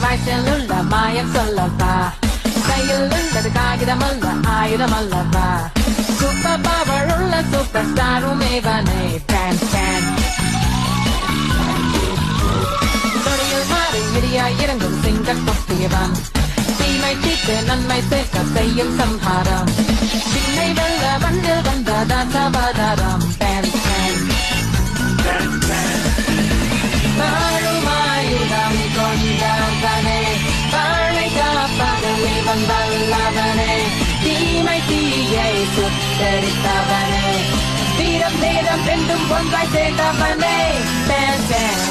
வாய்ச்சல் உள்ள மாயம் சொல்லப்பா கையில் உள்ளது காகிதமல்ல ஆயுதமல்லப்பா சூப்பர் பவர் உள்ள சூப்பர் ஸ்டாரும் இவனே பேன் பேன் தொழில் மாறி மிடியா இறங்கும் சிங்க கொட்டியவன் தீமை தீர்த்து நன்மை சேர்க்க செய்யும் சம்ஹாரம் சின்னை வெல்ல மண்ணில் வந்த தாசவதாரம் பேன் பேன் வாழுமாயுதம் கொண்டவனே வாழை காப்பகவே வந்தல்லவனே தீமை தீயை சுட்டரித்தவனே வீரம் நேரம் ரெண்டும் ஒன்றாய் சேர்ந்தவனே பேன் பேன்